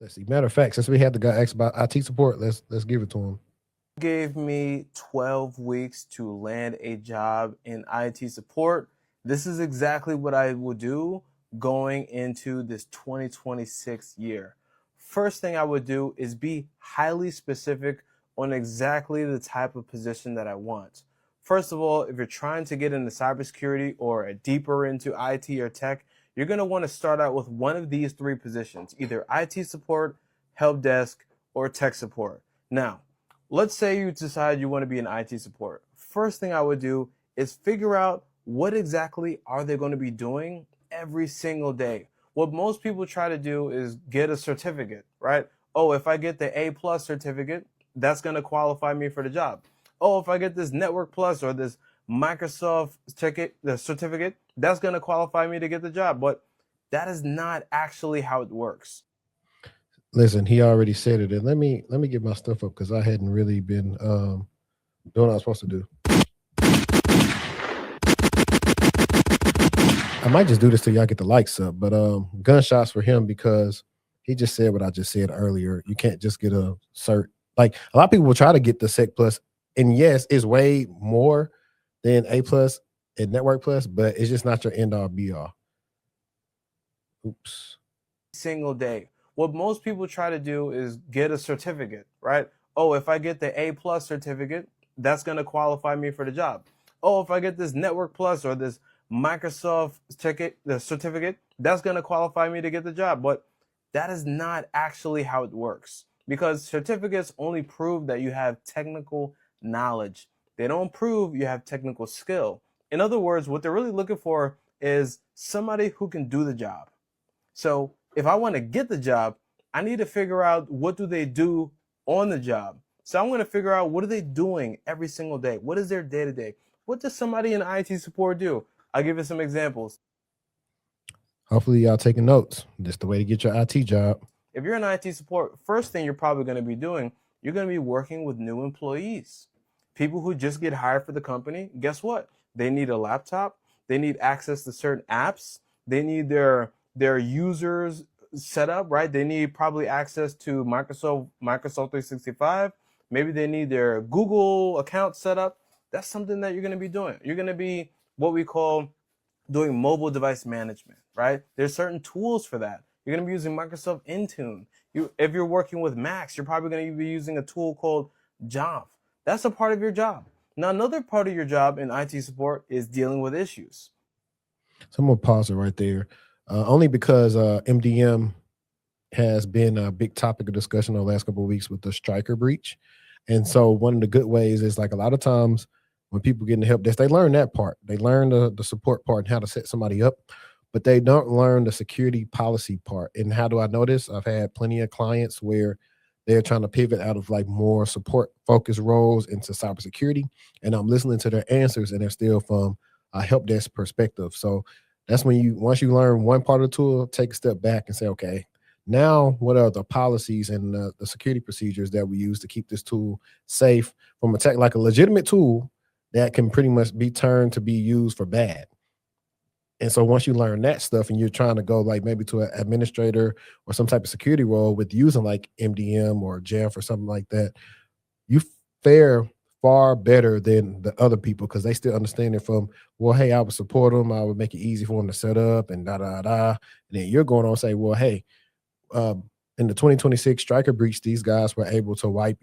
Let's see. Matter of fact, since we had the guy ask about IT support, let's give it to him. Gave me 12 weeks to land a job in IT support. This is exactly what I will do going into this 2026 year. First thing I would do is be highly specific on exactly the type of position that I want. First of all, if you're trying to get into cybersecurity or deeper into IT or tech, you're going to want to start out with one of these three positions, either IT support, help desk, or tech support. Now, let's say you decide you want to be in IT support. First thing I would do is figure out what exactly are they going to be doing every single day. What most people try to do is get a certificate, right? Oh, if I get the A+ certificate, that's going to qualify me for the job. Oh, if I get this Network Plus or this Microsoft the certificate, that's going to qualify me to get the job. But that is not actually how it works. Listen, he already said it, and let me get my stuff up because I hadn't really been doing what I was supposed to do. I might just do this till y'all get the likes up, but gunshots for him because he just said what I just said earlier. You can't just get a cert. Like a lot of people will try to get the Sec Plus, and yes, it's way more than A+ and Network Plus, but it's just not your end all be all. Oops. Single day. What most people try to do is get a certificate, right? Oh, if I get the A+ certificate, that's going to qualify me for the job. Oh, if I get this Network Plus or this Microsoft the certificate, that's going to qualify me to get the job. But that is not actually how it works, because certificates only prove that you have technical knowledge. They don't prove you have technical skill. In other words, what they're really looking for is somebody who can do the job. So if I want to get the job, I need to figure out what do they do on the job. So I'm going to figure out what are they doing every single day? What is their day-to-day? What does somebody in IT support do? I'll give you some examples. Hopefully y'all taking notes. That's the way to get your IT job. If you're in IT support, first thing you're probably going to be doing, you're going to be working with new employees. People who just get hired for the company, guess what? They need a laptop. They need access to certain apps. They need their users set up, right? They need probably access to Microsoft 365. Maybe they need their Google account set up. That's something that you're going to be doing. You're going to be what we call doing mobile device management, right? There's certain tools for that. You're going to be using Microsoft Intune. If you're working with Macs, you're probably going to be using a tool called Java. That's a part of your job. Now, another part of your job in IT support is dealing with issues. So I'm going to pause it right there. Only because MDM has been a big topic of discussion over the last couple of weeks with the striker breach. And so one of the good ways is like a lot of times when people get in the help desk, they learn that part. They learn the support part and how to set somebody up, but they don't learn the security policy part. And how do I know this? I've had plenty of clients where they're trying to pivot out of like more support focused roles into cybersecurity. And I'm listening to their answers and they're still from a help desk perspective. So that's when once you learn one part of the tool, take a step back and say, okay, now what are the policies and the security procedures that we use to keep this tool safe from attack, like a legitimate tool that can pretty much be turned to be used for bad. And so once you learn that stuff and you're trying to go like maybe to an administrator or some type of security role with using like MDM or Jamf or something like that, you fare far better than the other people because they still understand it from, well, hey, I would support them. I would make it easy for them to set up and da. And then you're going on and say, well, hey, in the 2026 striker breach, these guys were able to wipe,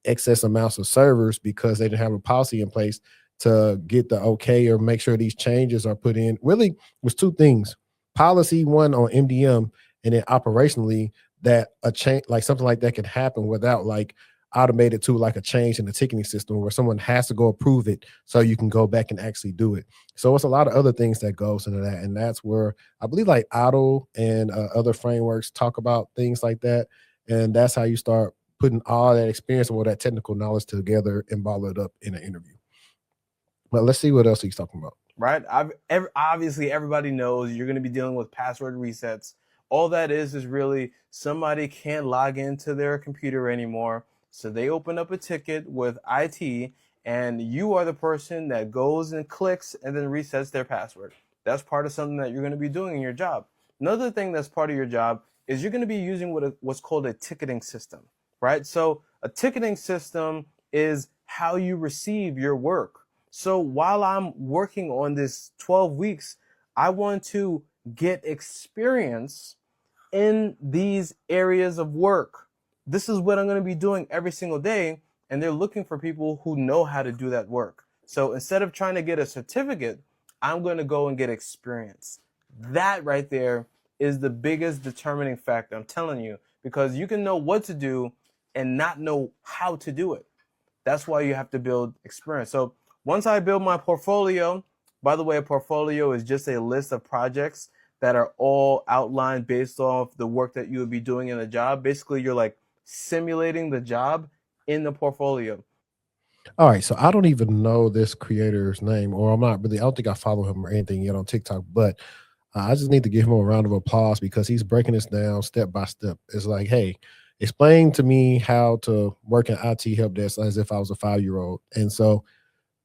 excess amounts of servers because they didn't have a policy in place to get the okay or make sure these changes are put in. Really was two things: policy one on MDM, and then operationally that a change, like something like that, can happen without like automated to like a change in the ticketing system where someone has to go approve it so you can go back and actually do it. So it's a lot of other things that goes into that, and that's where I believe like Otto and other frameworks talk about things like that, and that's how you start putting all that experience and all that technical knowledge together and bottle it up in an interview. But let's see what else he's talking about. Right? Obviously, everybody knows you're going to be dealing with password resets. All that is really somebody can't log into their computer anymore. So they open up a ticket with IT, and you are the person that goes and clicks and then resets their password. That's part of something that you're going to be doing in your job. Another thing that's part of your job is you're going to be using what's called a ticketing system, right? So a ticketing system is how you receive your work. So while I'm working on this 12 weeks, I want to get experience in these areas of work. This is what I'm going to be doing every single day. And they're looking for people who know how to do that work. So instead of trying to get a certificate, I'm going to go and get experience. That right there is the biggest determining factor, I'm telling you, because you can know what to do and not know how to do it. That's why you have to build experience. So once I build my portfolio, by the way, a portfolio is just a list of projects that are all outlined based off the work that you would be doing in the job. Basically, you're like simulating the job in the portfolio. All right, so I don't even know this creator's name, or I'm not really. I don't think I follow him or anything yet on TikTok, but I just need to give him a round of applause because he's breaking this down step by step. It's like, hey, explain to me how to work in IT help desk as if I was a 5-year-old. And so,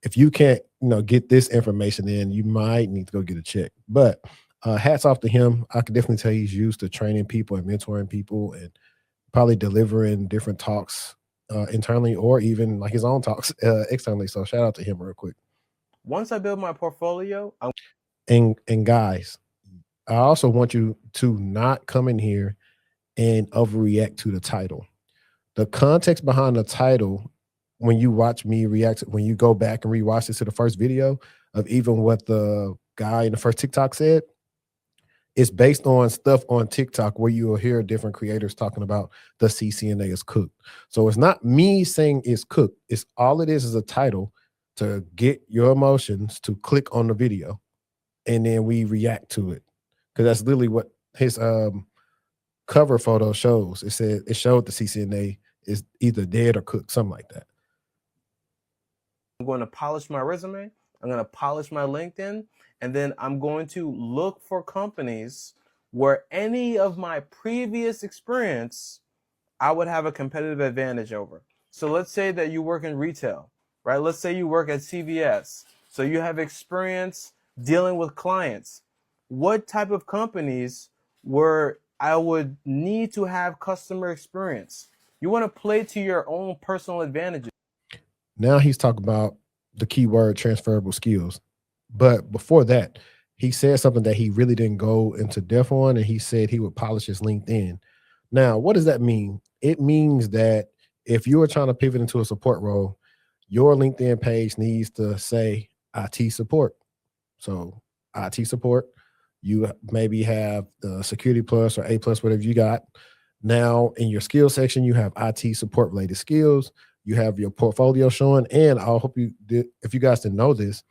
if you can't, get this information in, you might need to go get a check. But hats off to him. I can definitely tell he's used to training people and mentoring people, and probably delivering different talks internally or even like his own talks externally. So shout out to him real quick. Once I build my portfolio, And guys, I also want you to not come in here and overreact to the title. The context behind the title, when you watch me react, when you go back and rewatch this to the first video of even what the guy in the first TikTok said, it's based on stuff on TikTok where you will hear different creators talking about the CCNA is cooked. So it's not me saying it's cooked. It's all it is a title to get your emotions to click on the video, and then we react to it. Because that's literally what his cover photo shows. It showed the CCNA is either dead or cooked, something like that. I'm going to polish my resume. I'm going to polish my LinkedIn. And then I'm going to look for companies where any of my previous experience I would have a competitive advantage over. So let's say that you work in retail, right? Let's say you work at CVS. So you have experience dealing with clients. What type of companies where I would need to have customer experience? You want to play to your own personal advantages. Now he's talking about the keyword transferable skills. But before that, he said something that he really didn't go into depth on, and he said he would polish his LinkedIn. Now, what does that mean? It means that if you are trying to pivot into a support role, your LinkedIn page needs to say IT support. So, IT support, you maybe have the security plus or A plus, whatever you got. Now, in your skill section, you have IT support related skills. You have your portfolio showing, and I hope you did. If you guys didn't know this,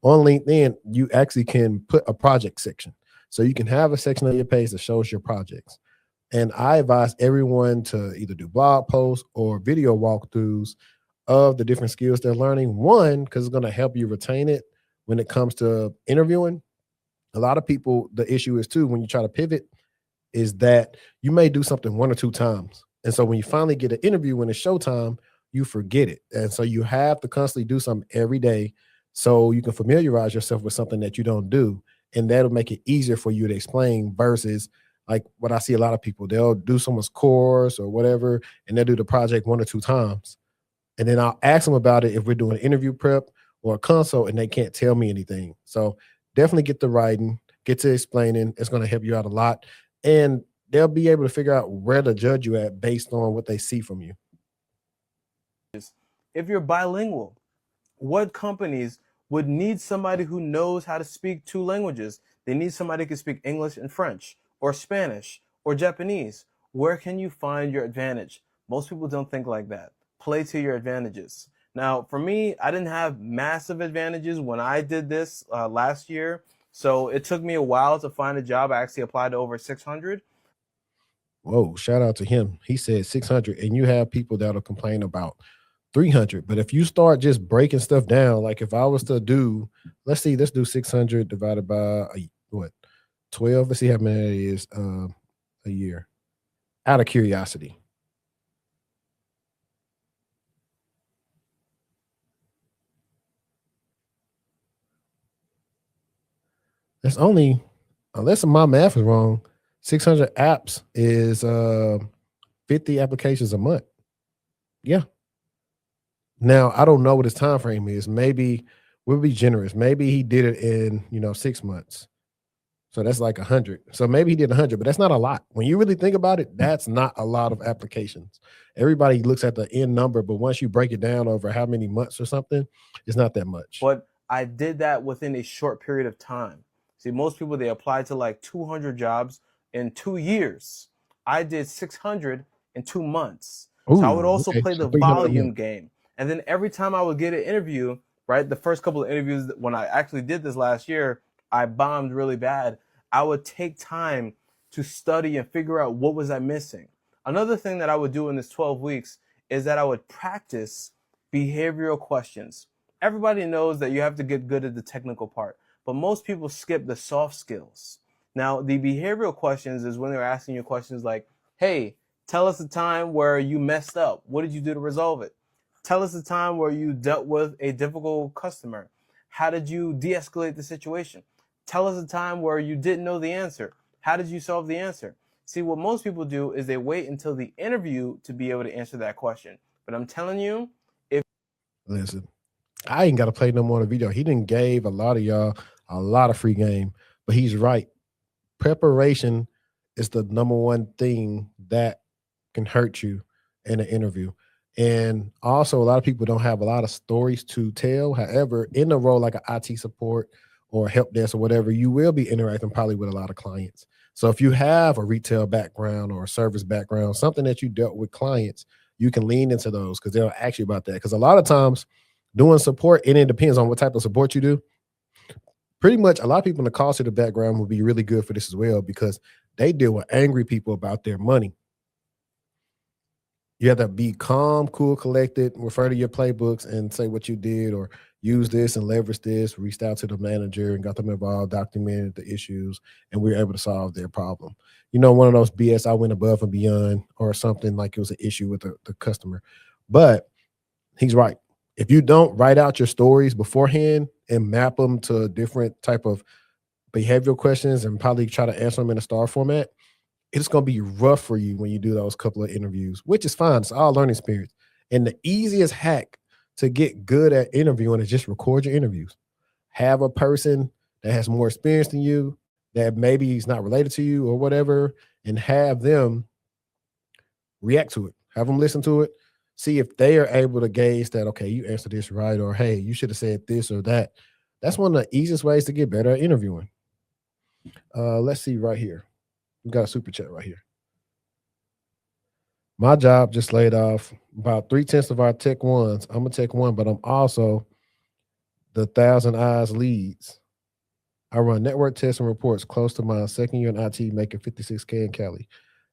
on LinkedIn, you actually can put a project section. So you can have a section of your page that shows your projects. And I advise everyone to either do blog posts or video walkthroughs of the different skills they're learning. One, because it's going to help you retain it when it comes to interviewing. A lot of people, the issue is too, when you try to pivot, is that you may do something 1 or 2 times. And so when you finally get an interview when it's showtime, you forget it. And so you have to constantly do something every day so you can familiarize yourself with something that you don't do. And that'll make it easier for you to explain versus like what I see a lot of people, they'll do someone's course or whatever, and they'll do the project 1 or 2 times. And then I'll ask them about it if we're doing interview prep or a consult, and they can't tell me anything. So definitely get to writing, get to explaining. It's going to help you out a lot. And they'll be able to figure out where to judge you at based on what they see from you. If you're bilingual, what companies would need somebody who knows how to speak 2 languages? They need somebody who can speak English and French or Spanish or Japanese. Where can you find your advantage? Most people don't think like that. Play to your advantages. Now, for me, I didn't have massive advantages when I did this last year. So it took me a while to find a job. I actually applied to over 600. Whoa, shout out to him. He said 600, and you have people that'll complain about 300. But if you start just breaking stuff down, like if I was to do, let's do 600 divided by what, 12? Let's see how many it is a year. Out of curiosity. That's only, unless my math is wrong, 600 apps is 50 applications a month. Yeah. Now I don't know what his time frame is. Maybe we'll be generous. Maybe he did it in 6 months. So that's like 100. So maybe he did 100, but that's not a lot. When you really think about it, that's not a lot of applications. Everybody looks at the end number, but once you break it down over how many months or something, it's not that much. But I did that within a short period of time. See, most people, they apply to like 200 jobs in 2 years. I did 600 in 2 months. So I would Ooh, also okay. play So the 300 a month. volume game. And then every time I would get an interview, right, the first couple of interviews, when I actually did this last year, I bombed really bad. I would take time to study and figure out what was I missing. Another thing that I would do in this 12 weeks is that I would practice behavioral questions. Everybody knows that you have to get good at the technical part, but most people skip the soft skills. Now, the behavioral questions is when they're asking you questions like, hey, tell us a time where you messed up. What did you do to resolve it? Tell us a time where you dealt with a difficult customer. How did you de-escalate the situation? Tell us a time where you didn't know the answer. How did you solve the answer? See, what most people do is they wait until the interview to be able to answer that question. But I'm telling you, Listen, I ain't got to play no more of the video. He didn't gave a lot of y'all a lot of free game, but he's right. Preparation is the number one thing that can hurt you in an interview. And also, a lot of people don't have a lot of stories to tell. However, in a role like an IT support or help desk or whatever, you will be interacting probably with a lot of clients. So if you have a retail background or a service background, something that you dealt with clients, you can lean into those because they'll ask you about that. Because a lot of times doing support, and it depends on what type of support you do. Pretty much a lot of people in the call center background will be really good for this as well because they deal with angry people about their money. You have to be calm, cool, collected, refer to your playbooks and say what you did or use this and leverage this, reached out to the manager and got them involved, documented the issues, and we were able to solve their problem. One of those BS, I went above and beyond or something like it was an issue with the customer. But he's right. If you don't write out your stories beforehand and map them to different type of behavioral questions and probably try to answer them in a star format, it's going to be rough for you when you do those couple of interviews, which is fine. It's all learning experience. And the easiest hack to get good at interviewing is just record your interviews. Have a person that has more experience than you, that maybe is not related to you or whatever, and have them react to it. Have them listen to it. See if they are able to gauge that, okay, you answered this right, or hey, you should have said this or that. That's one of the easiest ways to get better at interviewing. Let's see right here. We got a super chat right here. My job just laid off about 3/10 of our tech ones. I'm a tech one, but I'm also the Thousand Eyes leads. I run network tests and reports close to my second year in IT, making 56K in Cali.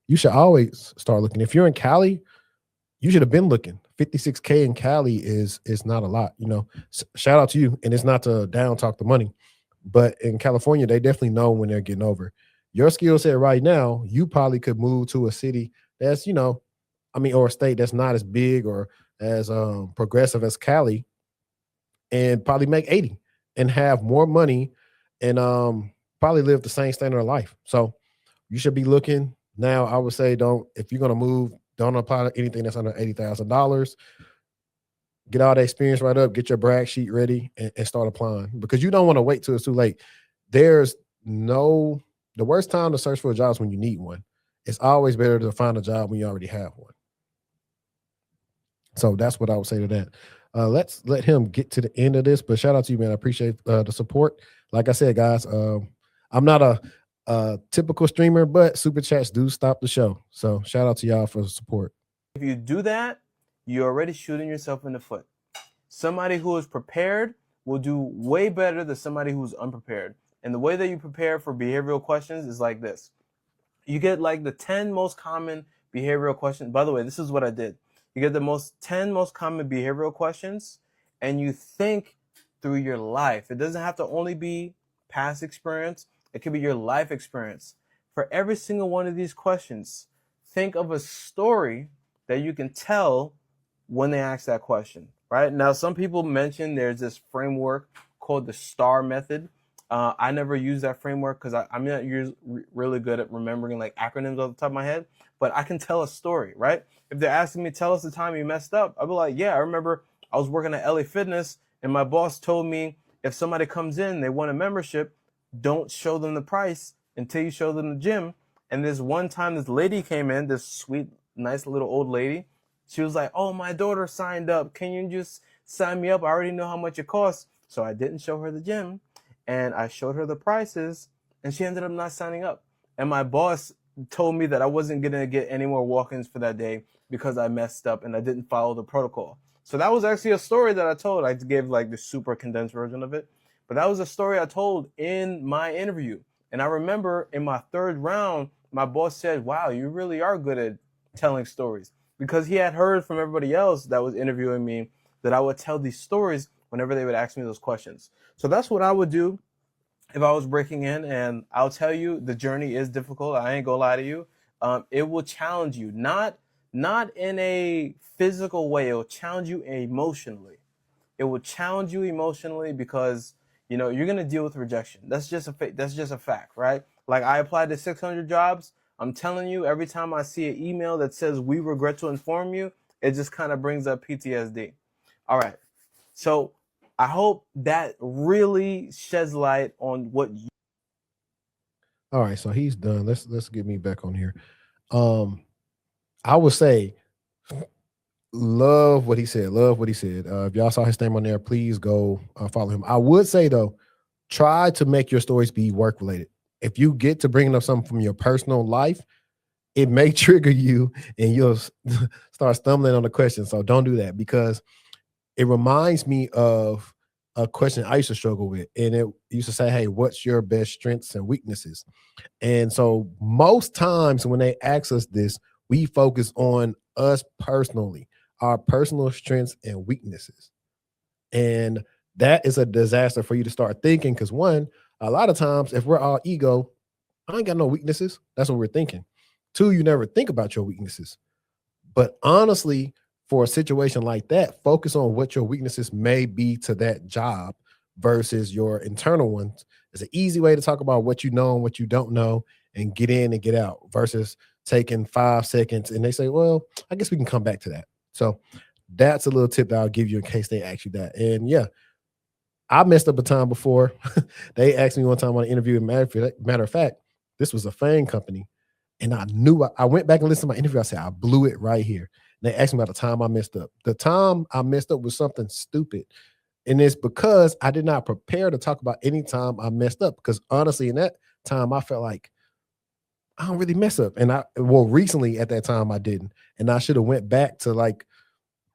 You should always start looking. If you're in Cali, you should have been looking. 56K in Cali is not a lot. Shout out to you. And it's not to down talk the money, but in California, they definitely know when they're getting over. Your skill set right now, you probably could move to a city that's, or a state that's not as big or as progressive as Cali and probably make 80 and have more money and probably live the same standard of life. So you should be looking now. I would say if you're going to move, don't apply to anything that's under $80,000. Get all that experience right up, get your brag sheet ready and start applying because you don't want to wait till it's too late. The worst time to search for a job is when you need one. It's always better to find a job when you already have one. So that's what I would say to that. Let's let him get to the end of this, but shout out to you, man. I appreciate the support. Like I said, guys, I'm not a typical streamer, but super chats do stop the show. So shout out to y'all for the support. if you do that, you're already shooting yourself in the foot. Somebody who is prepared will do way better than somebody who's unprepared. And the way that you prepare for behavioral questions is like this. You get like the 10 most common behavioral questions. By the way, this is what I did. You get the 10 most common behavioral questions and you think through your life. It doesn't have to only be past experience. It could be your life experience. For every single one of these questions, think of a story that you can tell when they ask that question, right? Now, some people mention there's this framework called the STAR method. I never use that framework because I'm not really good at remembering like acronyms off the top of my head, but I can tell a story, right? If they're asking me, tell us the time you messed up, I'll be like, yeah, I remember I was working at LA Fitness and my boss told me if somebody comes in, they want a membership, don't show them the price until you show them the gym. And this one time, this lady came in, this sweet, nice little old lady. She was like, oh, my daughter signed up. Can you just sign me up? I already know how much it costs. So I didn't show her the gym and I showed her the prices and she ended up not signing up. And my boss told me that I wasn't going to get any more walk-ins for that day because I messed up and I didn't follow the protocol. So that was actually a story that I told. I gave like the super condensed version of it. But that was a story I told in my interview. And I remember in my third round, my boss said, wow, you really are good at telling stories. Because he had heard from everybody else that was interviewing me that I would tell these stories whenever they would ask me those questions. So that's what I would do if I was breaking in. And I'll tell you, the journey is difficult. I ain't gonna lie to you. It will challenge you, not in a physical way. It will challenge you emotionally. It will challenge you emotionally because you're gonna deal with rejection. That's just a fact, right? Like I applied to 600 jobs. I'm telling you, every time I see an email that says we regret to inform you, it just kind of brings up PTSD. All right, so I hope that really sheds light on what you. All right, so he's done. Let's get me back on here. I would say love what he said. Love what he said. If y'all saw his name on there, please go follow him. I would say though, try to make your stories be work related. If you get to bringing up something from your personal life, it may trigger you and you'll start stumbling on the question. So don't do that because it reminds me of a question I used to struggle with. And it used to say, hey, what's your best strengths and weaknesses? And so most times when they ask us this, we focus on us personally, our personal strengths and weaknesses. And that is a disaster for you to start thinking because one, a lot of times if we're all ego, I ain't got no weaknesses. That's what we're thinking. Two, you never think about your weaknesses. But honestly, for a situation like that, focus on what your weaknesses may be to that job versus your internal ones. It's an easy way to talk about what you know and what you don't know and get in and get out versus taking 5 seconds and they say, well, I guess we can come back to that. So that's a little tip that I'll give you in case they ask you that. And yeah, I messed up a time before. They asked me one time on an interview. Matter of fact, this was a FANG company. And I knew I went back and listened to my interview. I said, I blew it right here. And they asked me about the time I messed up. The time I messed up was something stupid. And it's because I did not prepare to talk about any time I messed up. Because honestly, in that time, I felt like I don't really mess up. And recently at that time I didn't. And I should have went back to like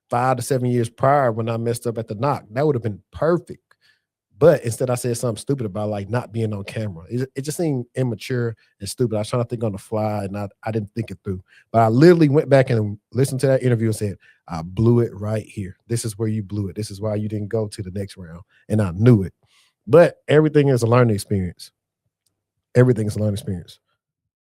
5 to 7 years prior when I messed up at the knock. That would have been perfect. But instead, I said something stupid about like not being on camera. It just seemed immature and stupid. I was trying to think on the fly and I didn't think it through. But I literally went back and listened to that interview and said, I blew it right here. This is where you blew it. This is why you didn't go to the next round. And I knew it. But everything is a learning experience. Everything is a learning experience.